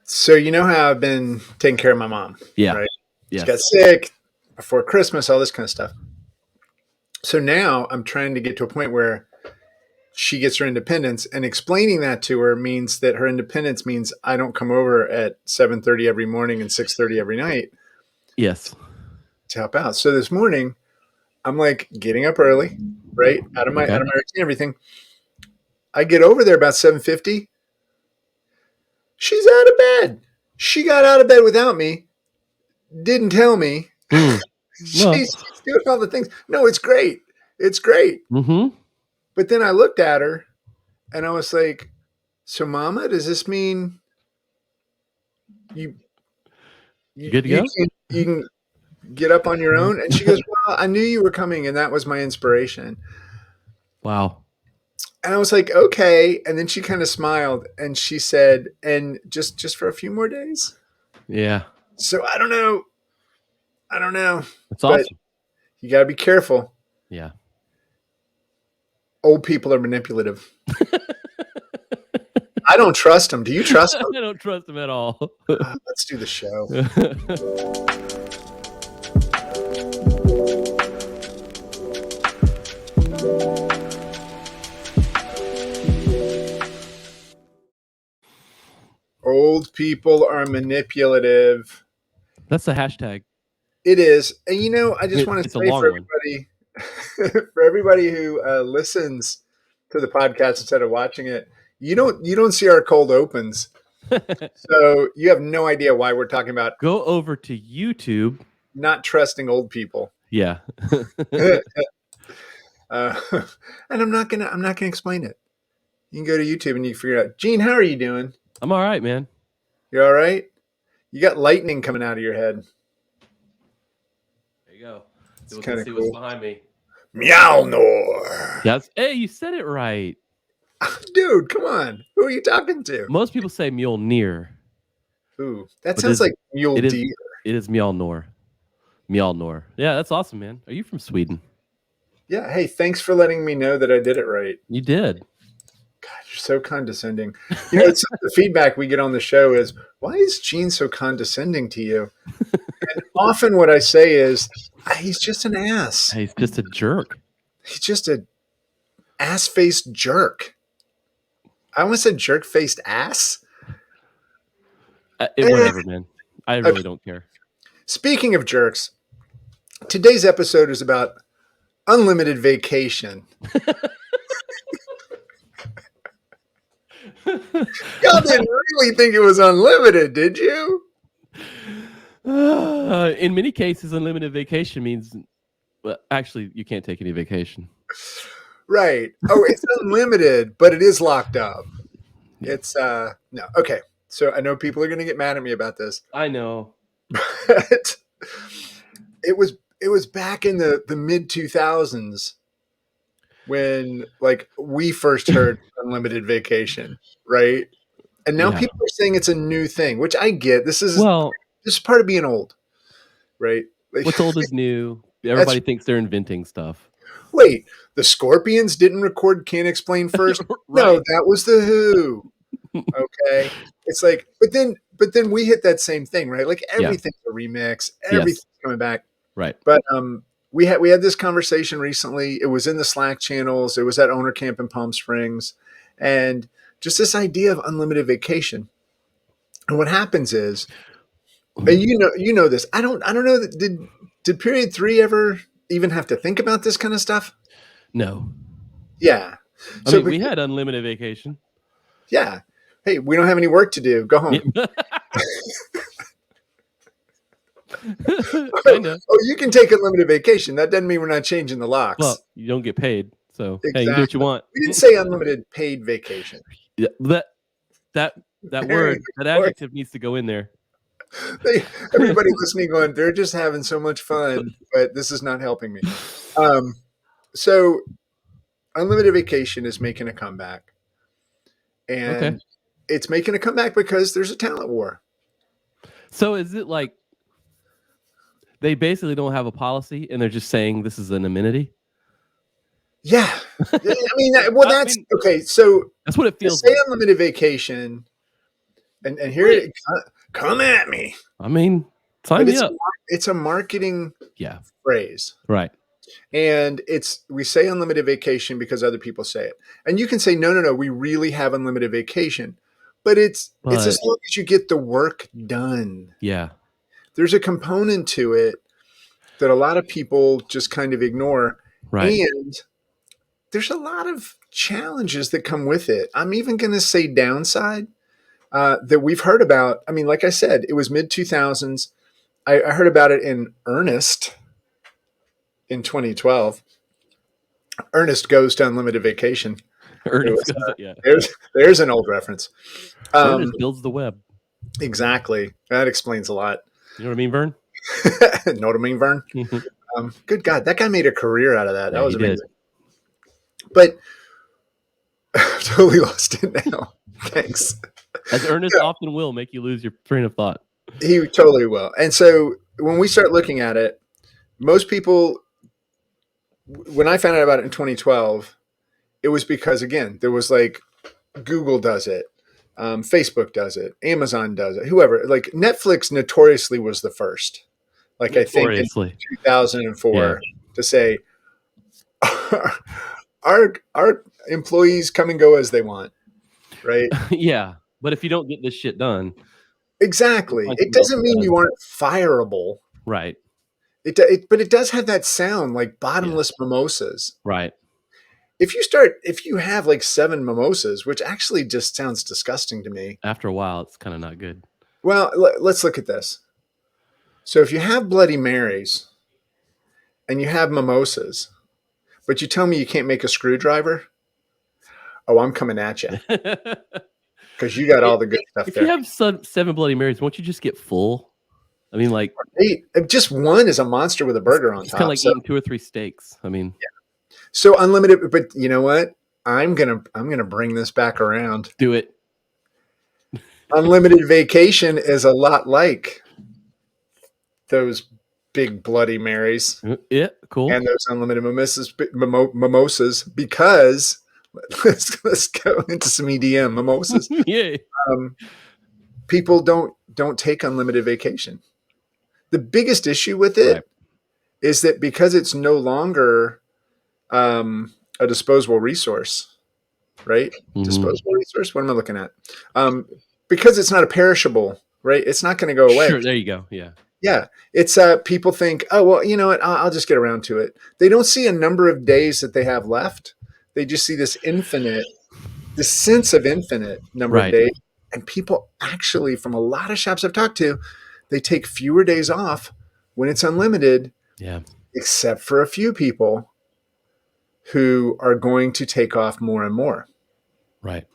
So you know how I've been taking care of my mom, Yeah. right? She got Yes. sick before Christmas, all this kind of stuff. So now I'm trying to get to a point where she gets her independence, and explaining that to her means that her independence means I don't come over at 7:30 every morning and 6:30 every night Yes. to help out. So this morning I'm like getting up early, right? Out Okay. of my routine, everything. I get over there about 7:50. She's out of bed. She got out of bed without me, didn't tell me. Mm. Well. She's doing all the things. No, it's great. It's great. Mm-hmm. But then I looked at her and I was like, so mama, does this mean you You you good to you go? can get up on your own? And she goes, well, I knew you were coming and that was my inspiration. Wow. And I was like, okay. And then she kind of smiled and she said, and just for a few more days. Yeah. So I don't know. I don't know. That's But awesome. you gotta be careful. Yeah. Old people are manipulative. I don't trust them. Do you trust them? I don't trust him at all. Let's do the show. Old people are manipulative. That's the hashtag. It is. And you know, I just want to It's a say for long one. everybody for everybody who listens to the podcast instead of watching it, you don't see our cold opens. So you have no idea why we're talking about Go over to YouTube. not trusting old people. Yeah. uh, and I'm not gonna explain it. You can go to YouTube and you can figure it out. Gene, how are you doing? I'm all right, man. You all right? You got lightning coming out of your head. There you go. It's Let's kind of see cool. what's behind me. Meownor. Yes. Hey, you said it right. Dude, come on. Who are you talking to? Most people say Mjolnir. Ooh, that But sounds like mule it is deer. it is Mjolnir. Mjolnir. Yeah, that's awesome, man. Are you from Sweden? Yeah. Hey, thanks for letting me know that I did it right. You did. God, you're so condescending. You know, it's the feedback we get on the show is, why is Gene so condescending to you? And often what I say is, he's just an ass. Hey, he's just a jerk. He's just a ass-faced jerk. I almost said jerk-faced ass. Whatever, man. I really don't care. Speaking of jerks, today's episode is about unlimited vacation. Y'all didn't really think it was unlimited, did you? In many cases, unlimited vacation means, well, actually, you can't take any vacation. Right. Oh, it's unlimited, but it is locked up. Yeah. It's no. Okay. So I know people are going to get mad at me about this, I know. but it was back in the mid 2000s when like we first heard unlimited vacation, right? And now Yeah. people are saying it's a new thing, which I get. This is Well, part of being old, right? Like, what's old is new. Everybody thinks they're inventing stuff. wait, the Scorpions didn't record Can't Explain first? No, Right. that was the Who. Okay. It's like, but then we hit that same thing, right? Like Yeah. everything's a remix, everything's coming back. Right. But we had this conversation recently. It was in the Slack channels, it was at Owner Camp in Palm Springs, and just this idea of unlimited vacation. And what happens is, and you know this. I don't know that did period 3 ever even have to think about this kind of stuff? No. Yeah. I mean, we had unlimited vacation. Yeah. Hey, we don't have any work to do. Go home. I know. Oh, you can take unlimited vacation. That doesn't mean we're not changing the locks. Well, you don't get paid, so Exactly. hey, you do what you want. We didn't say unlimited paid vacation. Yeah, that word, that adjective needs to go in there. Everybody listening going, they're just having so much fun, but this is not helping me. So unlimited vacation is making a comeback. And it's making a comeback because there's a talent war. So is it like they basically don't have a policy and they're just saying this is an amenity? Yeah. I mean, well, okay. So that's what it feels say like. Unlimited vacation. And here Quit. it come at me. I mean, sign But me up. it's a marketing Yeah. phrase. Right. And we say unlimited vacation because other people say it. And you can say, no, no, no, we really have unlimited vacation. But it's But as long as you get the work done. yeah. There's a component to it that a lot of people just kind of ignore. Right. And there's a lot of challenges that come with it. I'm even going to say downside that we've heard about. I mean, like I said, it was mid 2000s. I heard about it in earnest in 2012. Ernest Goes to Unlimited Vacation. It Ernest was, goes, yeah. there's an old reference. Ernest builds the web. Exactly. That explains a lot. You know what I mean, Vern? Know what I mean, Vern? Good God, that guy made a career out of that. Yeah, That was he did. amazing. But totally lost it now. Thanks. As Ernest often will make you lose your train of thought. He totally will. And so when we start looking at it, most people, when I found out about it in 2012, it was because, again, there was like Google does it, Facebook does it, Amazon does it, whoever. Like Netflix notoriously was the first. Like I think in Notoriously. 2004 to say our employees come and go as they want, right? Yeah. But if you don't get this shit done, Exactly. find It something else doesn't to mean do. you aren't fireable. Right. But it does have that sound like bottomless mimosas. Right. If you have like 7 mimosas, which actually just sounds disgusting to me. After a while, it's kind of not good. Well, let's look at this. So if you have Bloody Marys and you have mimosas, but you tell me you can't make a screwdriver, oh, I'm coming at you because you got all the good stuff If there. you have 7 Bloody Marys, won't you just get full? I mean, like, Just one is a monster with a burger on it's top. kind of like eating 2 or 3 steaks. I mean, So unlimited, but you know what? I'm gonna bring this back around. do it. Unlimited vacation is a lot like those big Bloody Marys Yeah, cool. and those unlimited mimosas because let's go into some EDM mimosas. Yeah. People don't take unlimited vacation. The biggest issue with it is that because it's no longer a disposable resource, right? Disposable resource. What am I looking at? Because it's not a perishable, right? It's not going to go away. Sure, there you go. Yeah. Yeah, it's people think, oh well, you know what? I'll just get around to it. They don't see a number of days that they have left. They just see this sense of infinite number of days. And people actually, from a lot of shops I've talked to, they take fewer days off when it's unlimited. Yeah. Except for a few people who are going to take off more and more. Right.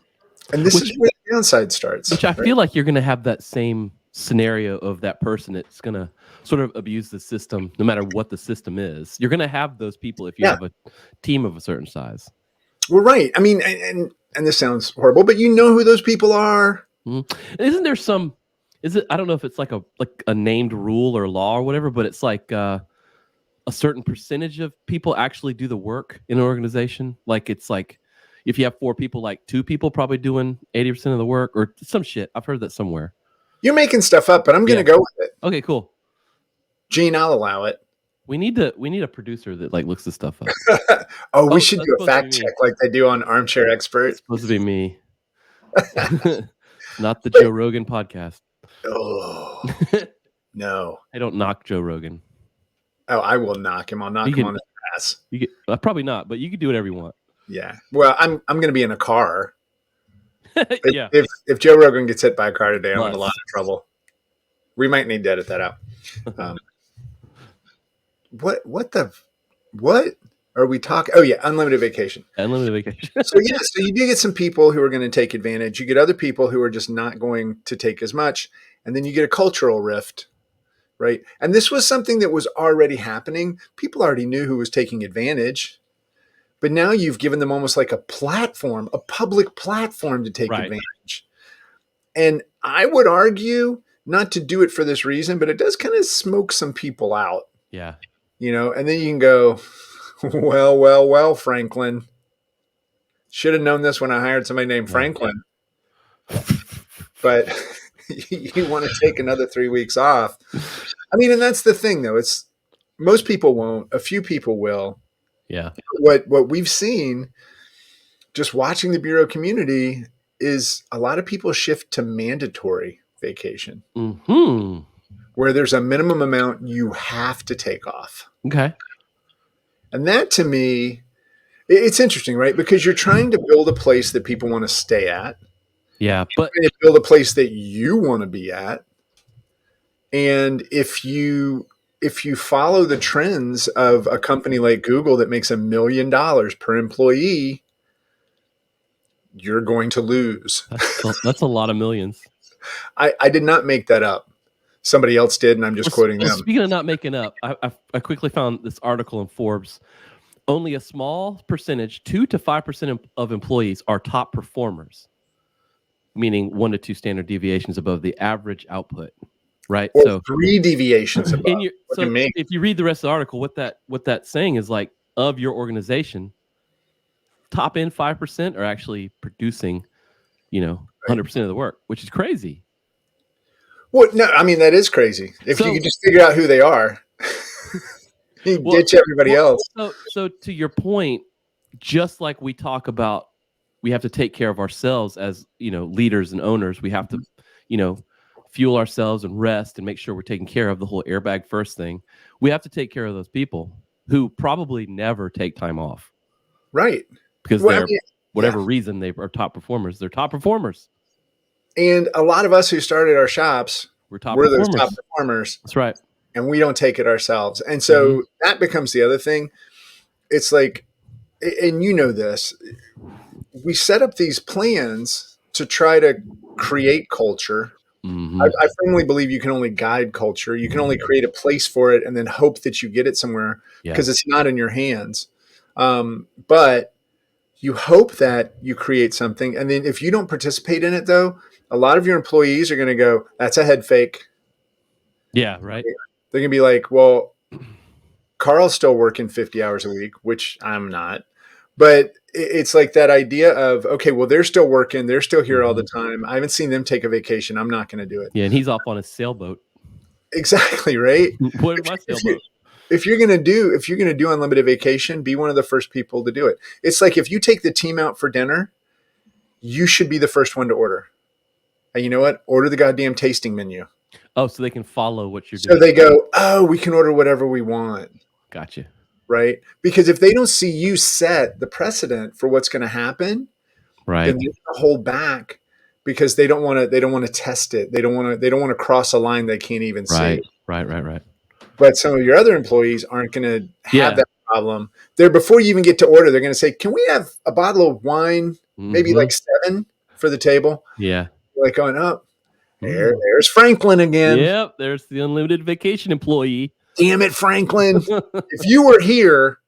And this is where the downside starts. Which I feel like you're going to have that same scenario of that person that's going to sort of abuse the system, no matter what the system is. You're going to have those people if you have a team of a certain size. Well, right. I mean, and this sounds horrible, but you know who those people are. Isn't there some? Is it? I don't know if it's like a named rule or law or whatever, but it's like a certain percentage of people actually do the work in an organization. Like it's like if you have 4 people, like 2 people probably doing 80% of the work or some shit. I've heard that somewhere. You're making stuff up, but I'm going to go with it. Okay, cool. Gene, I'll allow it. We need a producer that like looks this stuff up. We should do a fact check like they do on Armchair Expert. It's supposed to be me. Not the Joe Rogan podcast. Oh, no. I don't knock Joe Rogan. Oh, I will knock him. I'll knock him on his ass. You get, probably not, but you can do whatever you want. Yeah. Well, I'm going to be in a car. Yeah. If Joe Rogan gets hit by a car today, I'm in a lot of trouble. We might need to edit that out. What are we talking? Oh yeah, unlimited vacation. Unlimited vacation. So you do get some people who are going to take advantage. You get other people who are just not going to take as much, and then you get a cultural rift, right? And this was something that was already happening. People already knew who was taking advantage, but now you've given them almost like a platform, a public platform to take advantage. And I would argue not to do it for this reason, but it does kind of smoke some people out. Yeah. You know, and then you can go, well, Franklin. Should have known this when I hired somebody named Franklin. But You want to take another 3 weeks off. I mean, and that's the thing, though. It's most people won't. A few people will. Yeah. What we've seen just watching the bureau community is a lot of people shift to mandatory vacation, Hmm. where there's a minimum amount you have to take off. Okay. And that to me, it's interesting, right? Because you're trying to build a place that people want to stay at, Yeah, but and build a place that you want to be at. And if you follow the trends of a company like Google that makes $1 million per employee, you're going to lose. that's a lot of millions. I did not make that up. Somebody else did, and I'm just quoting them. Speaking of not making up, I quickly found this article in Forbes. Only a small percentage, 2 to 5% of employees are top performers, meaning 1 to 2 standard deviations above the average output. Right. Or So 3 deviations above. if you read the rest of the article, what that's saying is like of your organization, top end 5% are actually producing, 100% of the work, which is crazy. Well, no, I mean that is crazy. If you could just figure out who they are, you ditch everybody else. So to your point, just like we talk about, we have to take care of ourselves as leaders and owners. We have to, fuel ourselves and rest and make sure we're taking care of the whole airbag first thing. We have to take care of those people who probably never take time off, right? Because whatever reason they are top performers. They're top performers. And a lot of us who started our shops, we're those top performers. That's right. And we don't take it ourselves. And so that becomes the other thing. It's like, and you know this, we set up these plans to try to create culture. Mm-hmm. I firmly believe you can only guide culture. You can only create a place for it and then hope that you get it somewhere because it's not in your hands. But you hope that you create something. And then if you don't participate in it, though, a lot of your employees are going to go, that's a head fake. Yeah, right. They're going to be like, well, Carl's still working 50 hours a week, which I'm not. But it's like that idea of, okay, well, they're still working. They're still here all the time. I haven't seen them take a vacation. I'm not going to do it. Yeah, and he's off on a sailboat. Exactly, right? What is my sailboat? If you're gonna do unlimited vacation, be one of the first people to do it. It's like if you take the team out for dinner, you should be the first one to order. And you know what? Order the goddamn tasting menu. Oh, so they can follow what you're doing. So they go, oh, we can order whatever we want. Gotcha. Right? Because if they don't see you set the precedent for what's going to happen, right, then they're going to hold back because they don't want to test it. They don't want to cross a line they can't even see. Right. But some of your other employees aren't going to have that problem. Before you even get to order, they're going to say, can we have a bottle of wine, maybe like 7 for the table? Yeah. You're like going up. There's Franklin again. Yep, there's the unlimited vacation employee. Damn it, Franklin. If you were here,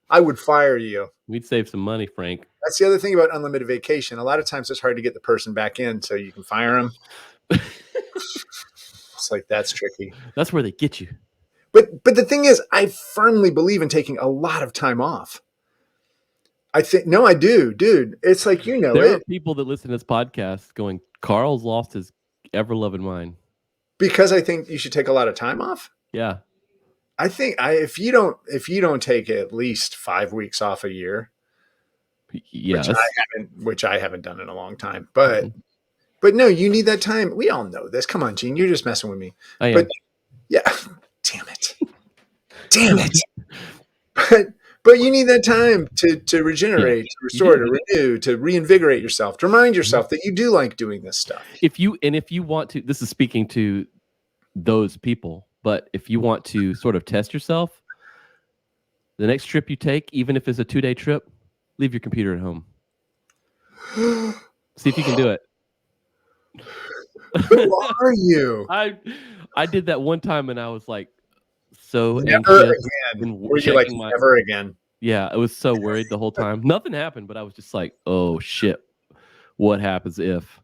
I would fire you. We'd save some money, Frank. That's the other thing about unlimited vacation. A lot of times it's hard to get the person back in so you can fire them. It's like, that's tricky. That's where they get you. But the thing is, I firmly believe in taking a lot of time off. I do, dude. It's like, there are people that listen to this podcast going, Carl's lost his ever-loving mind. Because I think you should take a lot of time off. Yeah. I think if you don't take at least 5 weeks off a year, which I haven't done in a long time, but no, you need that time. We all know this. Come on, Gene, you're just messing with me. I am. But yeah, damn it. But you need that time to regenerate, to restore, to renew, to reinvigorate yourself, to remind yourself that you do like doing this stuff. If you want to, this is speaking to those people, but if you want to sort of test yourself, the next trip you take, even if it's a 2-day trip, leave your computer at home. See if you can do it. Who are you? I did that one time and I was like so never anxious. Again. Were you like never again? Yeah, I was so worried the whole time. Nothing happened, but I was just like, oh shit, what happens if?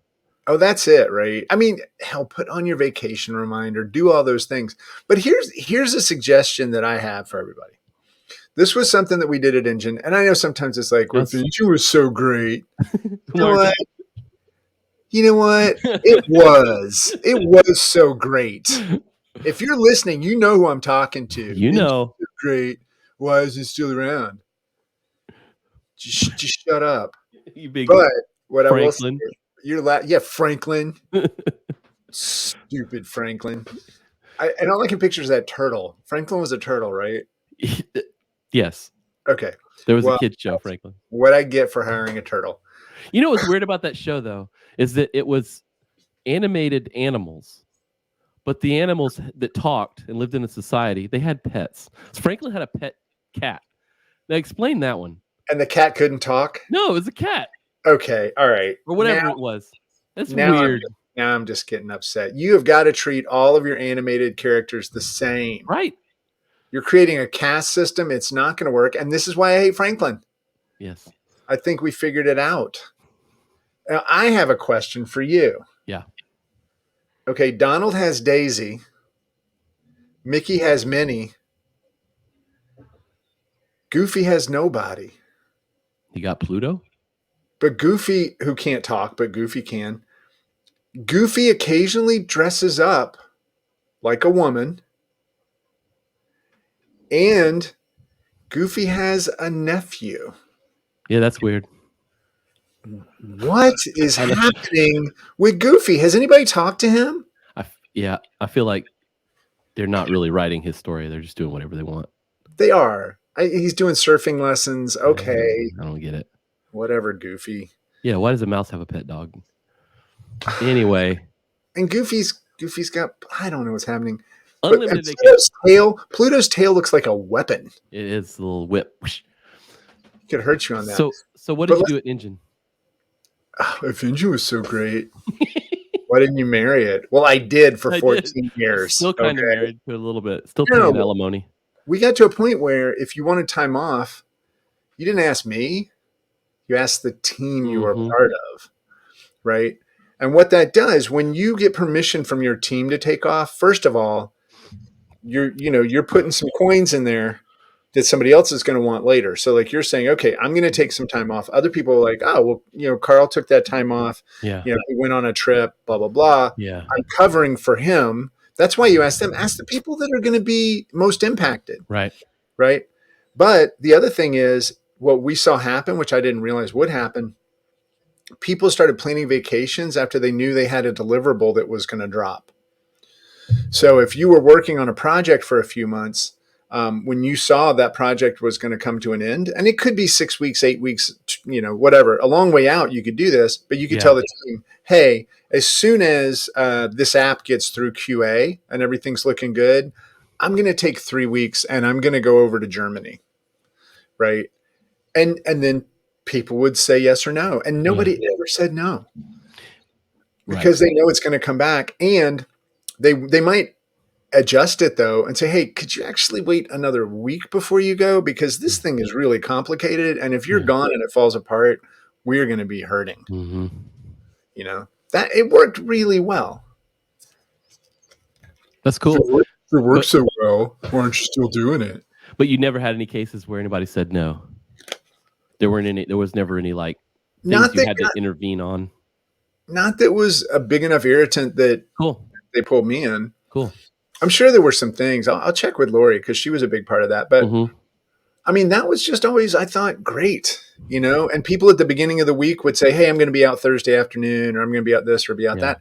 Oh, that's it, right? I mean, hell, put on your vacation reminder, do all those things. But here's a suggestion that I have for everybody. This was something that we did at Engine, and I know sometimes it's like, well, the Engine was so great. You You know what? It was. It was so great. If you're listening, you know who I'm talking to. You Ninja's know, so great. Why is it still around? Just shut up. you big But what I will say, Franklin. yeah, Franklin, stupid Franklin. And all I can picture is that turtle. Franklin was a turtle, right? Yes, Okay. there was a Well, kid show, Franklin. what I get for hiring a turtle. You know what's weird about that show though is that it was animated animals, but the animals that talked and lived in a society, they had pets. So Franklin had a pet cat. Now explain that one. And the cat couldn't talk. No, it was a cat Okay, all right. or whatever it was. That's Now I'm weird, now I'm just getting upset. You have got to treat all of your animated characters the same. right? You're creating a caste system. It's not going to work. And this is why I hate Franklin. Yes. I think we figured it out. Now, I have a question for you. Yeah. Okay, Donald has Daisy. Mickey has Minnie. Goofy has nobody. You got Pluto? But Goofy, who can't talk, but Goofy can. Goofy occasionally dresses up like a woman. And Goofy has a nephew. Yeah, that's weird. What is happening with Goofy? Has anybody talked to him? I feel like they're not really writing his story. They're just doing whatever they want. They are. He's doing surfing lessons. Okay. I don't get it. Whatever, Goofy. Yeah, why does a mouse have a pet dog? Anyway. And Goofy's got, I don't know what's happening. Unlimited But Pluto's tail looks like a weapon. It is a little whip. Could hurt you on that. So what did you do at Engine? If Engine was so great, why didn't you marry it? Well, I did for 14 years. Still kind of married to it a little bit. Still paying alimony. We got to a point where if you wanted time off, you didn't ask me. You asked the team you were part of, right? And what that does, when you get permission from your team to take off, first of all, you're putting some coins in there that somebody else is going to want later. So like you're saying, okay, I'm going to take some time off. Other people are like, oh, well, Carl took that time off. Yeah. He went on a trip, blah, blah, blah. Yeah. I'm covering for him. That's why you ask them. Ask the people that are going to be most impacted. Right. Right. But the other thing is what we saw happen, which I didn't realize would happen. People started planning vacations after they knew they had a deliverable that was going to drop. So if you were working on a project for a few months, when you saw that project was going to come to an end, and it could be 6 weeks, 8 weeks, whatever, a long way out, you could do this, but you could tell the team, hey, as soon as this app gets through QA and everything's looking good, I'm going to take 3 weeks and I'm going to go over to Germany. Right. And then people would say yes or no. And nobody ever said no because they know it's going to come back, and they might adjust it though and say, hey, could you actually wait another week before you go? Because this thing is really complicated. And if you're gone and it falls apart, we're going to be hurting. Mm-hmm. That it worked really well. That's cool. If it worked so well, why aren't you still doing it? But you never had any cases where anybody said no. There was never any like things you had to intervene on. Not that was a big enough irritant that they pulled me in. Cool. I'm sure there were some things. I'll check with Lori because she was a big part of that. But I mean, that was just always, I thought, great, and people at the beginning of the week would say, hey, I'm going to be out Thursday afternoon, or I'm going to be out this or be out that.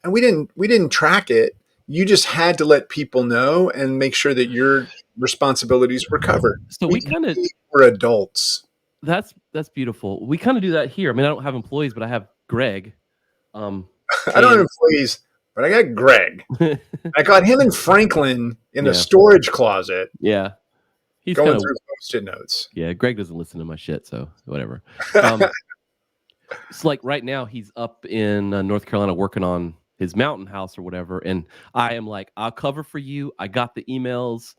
And we didn't track it. You just had to let people know and make sure that your responsibilities were covered. So we kind of were adults. That's beautiful. We kind of do that here. I mean, I don't have employees, but I have Greg. I don't have employees, but I got Greg. I got him and Franklin in the storage closet. Yeah. He's going through Post-it notes. Yeah, Greg doesn't listen to my shit, so whatever. It's like right now he's up in North Carolina working on his mountain house or whatever, and I am like, I'll cover for you. I got the emails.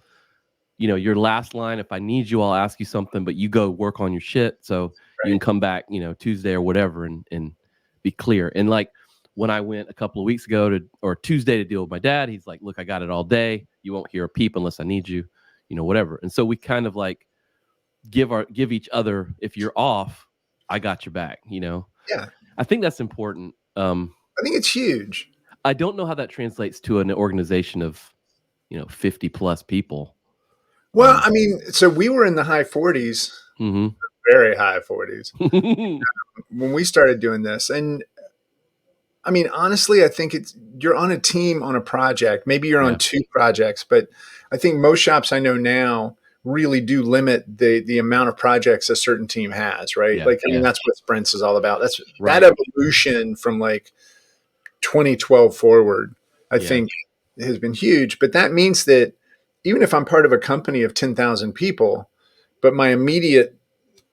Your last line, if I need you, I'll ask you something, but you go work on your shit so you can come back, Tuesday or whatever and be clear. And like when I went a couple of weeks ago or Tuesday to deal with my dad, he's like, look, I got it all day. You won't hear a peep unless I need you, whatever. And so we kind of like give each other, if you're off, I got your back, Yeah. I think that's important. I think it's huge. I don't know how that translates to an organization of 50 plus people. Well, I mean, so we were in the high 40s, Mhm. very high 40s when we started doing this. And I mean, honestly, I think you're on a team on a project. Maybe you're on Yeah. two projects, but I think most shops I know now really do limit the amount of projects a certain team has, right? Yeah. Like, I mean, Yeah. that's what sprints is all about. That's that Right. evolution from like 2012 forward, I Yeah. think has been huge. But that means that even if I'm part of a company of 10,000 people, but my immediate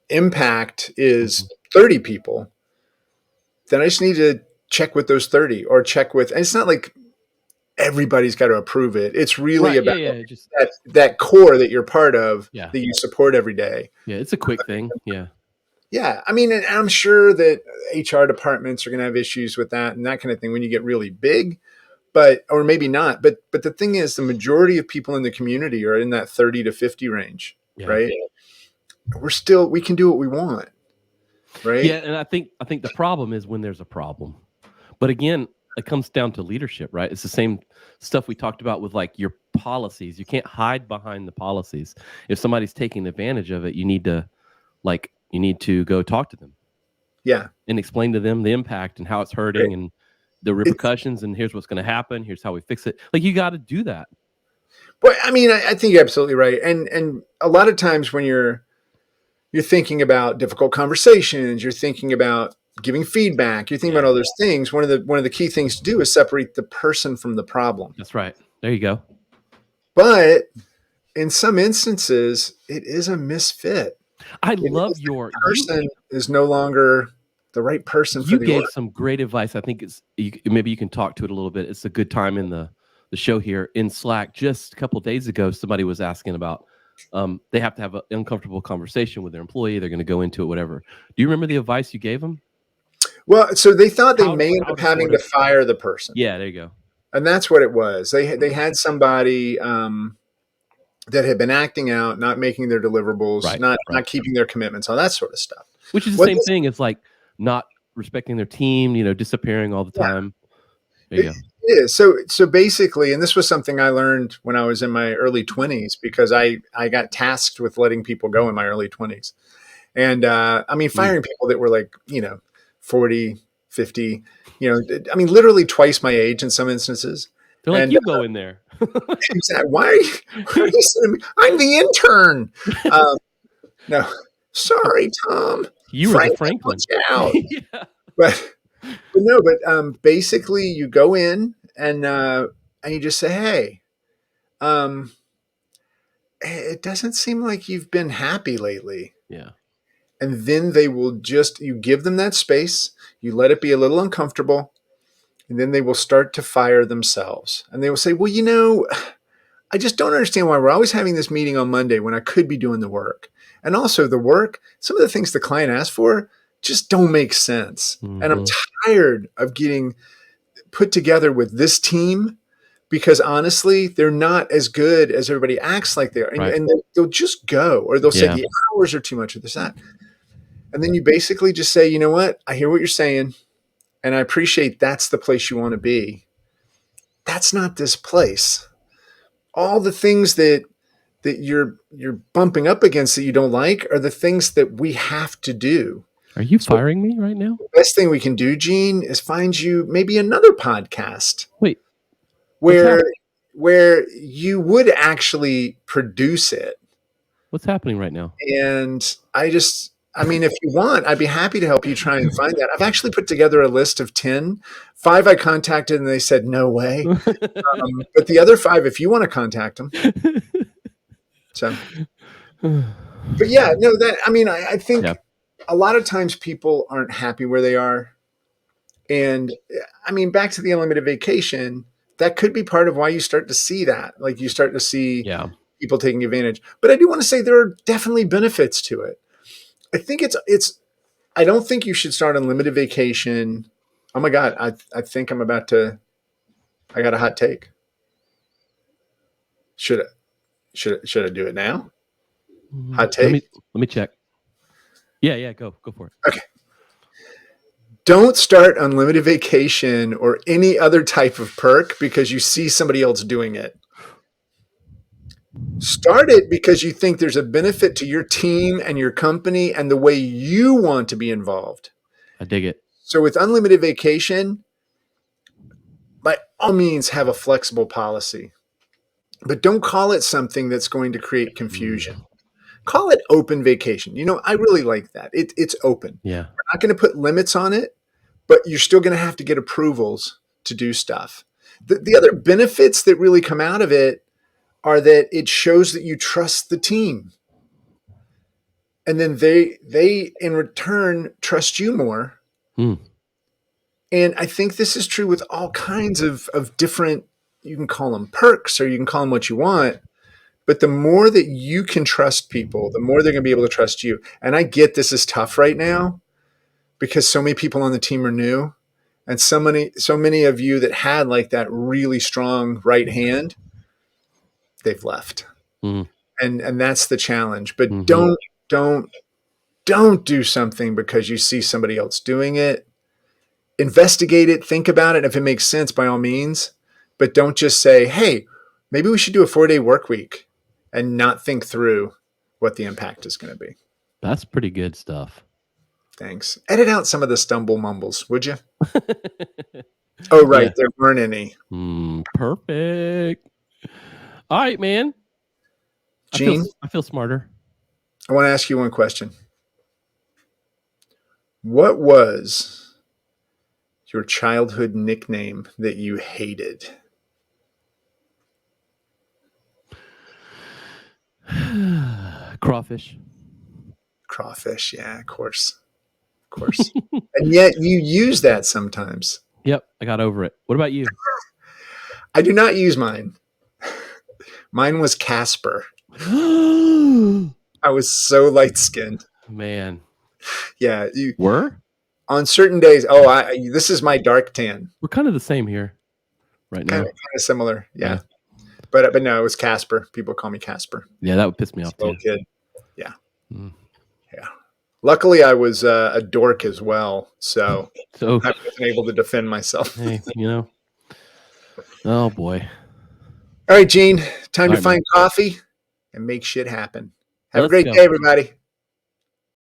impact is Mhm. 30 people, then I just need to check with those 30 or check with, and it's not like everybody's got to approve it. It's really Right. Yeah. about Yeah. Just that core that you're part of yeah. that you support every day. Yeah. It's a quick thing. Yeah. Yeah. I mean, and I'm sure that HR departments are going to have issues with that and that kind of thing when you get really big, but, or maybe not. But the thing is, the majority of people in the community are in that 30 to 50 range, Yeah. right? We can do what we want, right? Yeah. And I think the problem is when there's a problem. But again, it comes down to leadership, right? It's the same stuff we talked about with like your policies. You can't hide behind the policies. If somebody's taking advantage of it, you need to go talk to them Yeah. and explain to them the impact and how it's hurting and the It's, repercussions and here's what's going to happen. Here's how we fix it. Like you got to do that. but I mean, I think you're absolutely right. And a lot of times when you're thinking about difficult conversations, you're thinking about giving feedback, you're thinking about Yeah, all those things. One of the key things to do is separate the person from the problem. that's right. There you go. But in some instances, it is a misfit. I It love is the your you. person is no longer the right person for You the gave org. some great advice. I think maybe you can talk to it a little bit. It's a good time in the show here in Slack. Just a couple of days ago, somebody was asking about they have to have an uncomfortable conversation with their employee. They're going to go into it, whatever. Do you remember the advice you gave them? Well, so they thought they How may end how up to sort having to of fire the person, yeah, there you go. and that's what it was. They had somebody that had been acting out, not making their deliverables, Right, not right. keeping their commitments, all that sort of stuff. Which is the What same this thing as like not respecting their team. Disappearing all the Yeah, time. There you it go. is. So basically, and this was something I learned when I was in my early 20s because I got tasked with letting people go in my early 20s. And I mean, Mm. firing people that were like, 40, 50, I mean, literally twice my age in some instances. They're like, And you go in there. exactly, why are you sending me? I'm the intern. Um, no, sorry, Tom. You were the Frank, Franklin. watch out. Yeah. But basically, you go in and you just say, "Hey, um, it doesn't seem like you've been happy lately." Yeah. And then they will you give them that space, you let it be a little uncomfortable, and then they will start to fire themselves. And they will say, "Well, I just don't understand why we're always having this meeting on Monday when I could be doing the work. And also, the work, some of the things the client asked for just don't make sense. And I'm Hmm. tired of getting put together with this team because honestly, they're not as good as everybody acts like they are. And, Right. and they'll just go, or they'll say Yeah. the hours are too much, or this, that. And then you basically just say, you know what? I hear what you're saying, and I appreciate that's the place you want to be. That's not this place. All the things that you're bumping up against that you don't like are the things that we have to do. Are you So firing me right now? the best thing we can do, Gene, is find you maybe another podcast Wait, what's where where you would actually produce it. what's happening right now? And I mean, if you want, I'd be happy to help you try and find that. I've actually put together a list of 10. 5 I contacted and they said, no way. But the other 5, if you want to contact them. So, but yeah, no, I mean, I Yeah. think a lot of times people aren't happy where they are. And I mean, back to the unlimited vacation, that could be part of why you start to see that. Like you start to see Yeah. people taking advantage. But I do want to say there are definitely benefits to it. I think I don't think you should start unlimited vacation. Oh my God, I think I got a hot take. Should I do it now? Hot Let take? me let me check. Yeah, yeah, go for it. Okay. Don't start unlimited vacation or any other type of perk because you see somebody else doing it. Start it because you think there's a benefit to your team and your company and the way you want to be involved. I dig it. So with unlimited vacation, by all means, have a flexible policy, but don't call it something that's going to create confusion. Mm, Call it open vacation. I really like that. It's open. yeah. We're not going to put limits on it, but you're still going to have to get approvals to do stuff. The other benefits that really come out of it are that it shows that you trust the team. And then they in return trust you more. Mm, And I think this is true with all kinds of different, you can call them perks or you can call them what you want. But the more that you can trust people, the more they're going to be able to trust you. And I get this is tough right now because so many people on the team are new. And so many of you that had like that really strong right hand, they've left. mm, And that's the challenge. But mm-hmm. don't do something because you see somebody else doing it. Investigate it, think about it. If it makes sense, by all means, but don't just say, hey, maybe we should do a 4-day work week and not think through what the impact is going to be. That's pretty good stuff. Thanks. Edit out some of the stumble mumbles, would you? Oh, right. Yeah. There weren't any. Perfect. All right, man. Gene, I feel smarter. I want to ask you one question. What was your childhood nickname that you hated? Crawfish. Crawfish. Yeah, of course. Of course. And yet you use that sometimes. Yep, I got over it. What about you? I do not use mine. Mine was Casper. I was so light skinned. Man. Yeah. Were? On certain days, this is my dark tan. We're kind of the same here right now. Kind of similar. Yeah. But no, it was Casper. People call me Casper. Yeah, that would piss me off too. Little kid. Yeah. Yeah. Luckily, I was a dork as well, so I wasn't able to defend myself. Hey, oh boy. All right, Gene, time to find coffee and make shit happen. Have a great day, everybody.